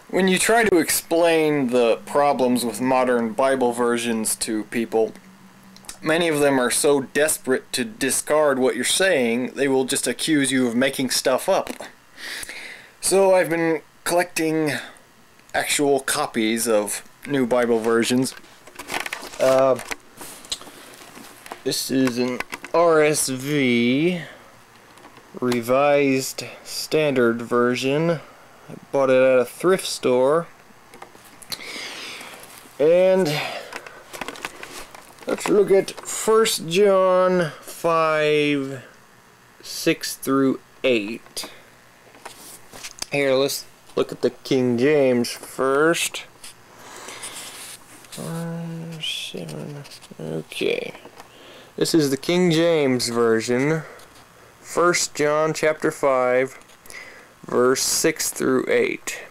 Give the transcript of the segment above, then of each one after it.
When you try to explain the problems with modern Bible versions to people, many of them are so desperate to discard what you're saying, they will just accuse you of making stuff up. So I've been collecting actual copies of new Bible versions. This is an RSV Revised Standard Version. I bought it at a thrift store. And let's look at 1 John 5, 6 through 8. Here, let's look at the King James first. 7. Okay. This is the King James Version. 1 John chapter 5, verse 6 through 8.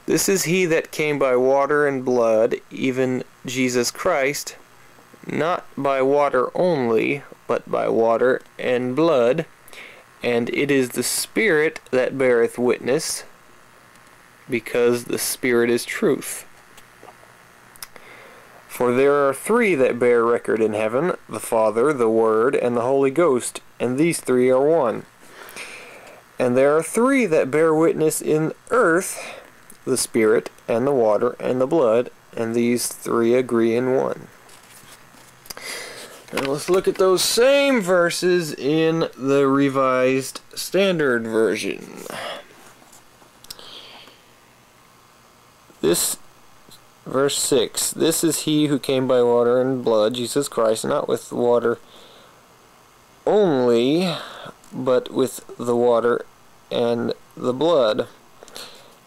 This is he that came by water and blood, even Jesus Christ, not by water only, but by water and blood. And it is the Spirit that beareth witness, because the Spirit is truth. For there are three that bear record in heaven, the Father, the Word, and the Holy Ghost, and these three are one. And there are three that bear witness in earth, the Spirit, and the water, and the blood, and these three agree in one. Now let's look at those same verses in the Revised Standard Version. Verse 6, this is he who came by water and blood, Jesus Christ, not with water only, but with the water and the blood.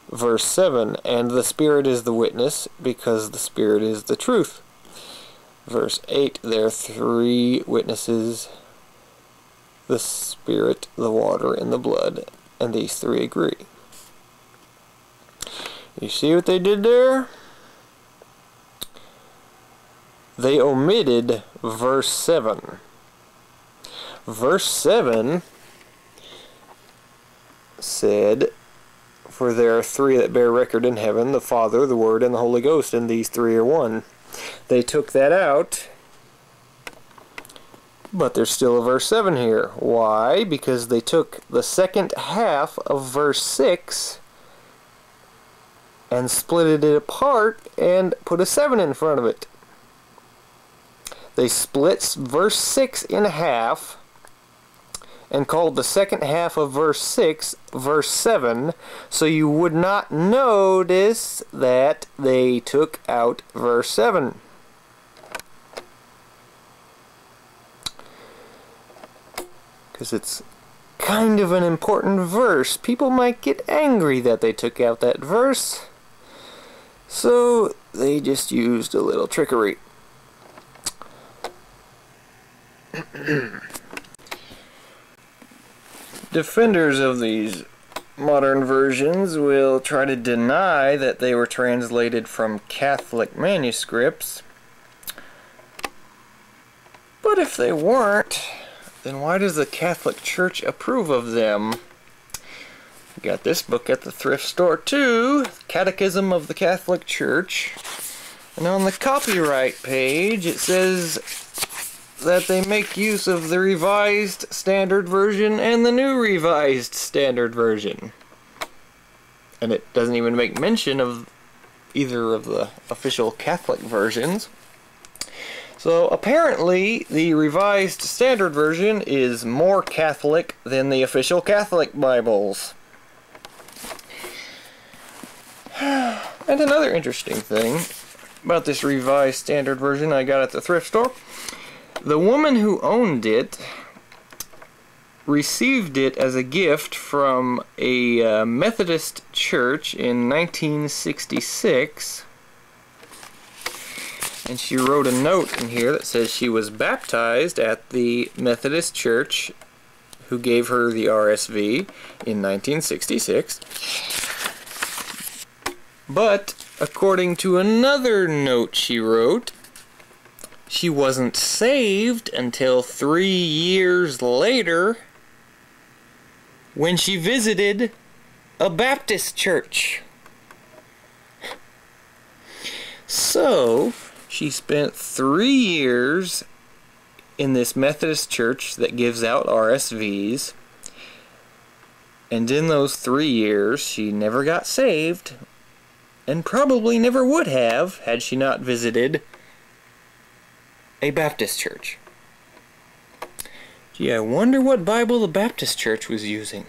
Verse 7, and the Spirit is the witness, because the Spirit is the truth. Verse 8, there are three witnesses, the Spirit, the water, and the blood, and these three agree. You see what they did there? They omitted verse 7. Verse 7 said, for there are three that bear record in heaven, the Father, the Word, and the Holy Ghost, and these three are one. They took that out, but there's still a verse 7 here. Why? Because they took the second half of verse 6 and split it apart and put a 7 in front of it. They split verse 6 in half and called the second half of verse 6 verse 7, so you would not notice that they took out verse 7. Because it's kind of an important verse. People might get angry that they took out that verse, so they just used a little trickery. Defenders of these modern versions will try to deny that they were translated from Catholic manuscripts. But if they weren't, then why does the Catholic Church approve of them? Got this book at the thrift store too, Catechism of the Catholic Church. And on the copyright page it says that they make use of the Revised Standard Version and the New Revised Standard Version. And it doesn't even make mention of either of the official Catholic versions. So apparently the Revised Standard Version is more Catholic than the official Catholic Bibles. And another interesting thing about this Revised Standard Version I got at the thrift store, the woman who owned it received it as a gift from a Methodist church in 1966, and she wrote a note in here that says she was baptized at the Methodist church who gave her the RSV in 1966. But according to another note she wrote, she wasn't saved until 3 years later when she visited a Baptist church. So, she spent 3 years in this Methodist church that gives out RSVs. And in those 3 years, she never got saved, and probably never would have had she not visited a Baptist church. Gee, I wonder what Bible the Baptist church was using.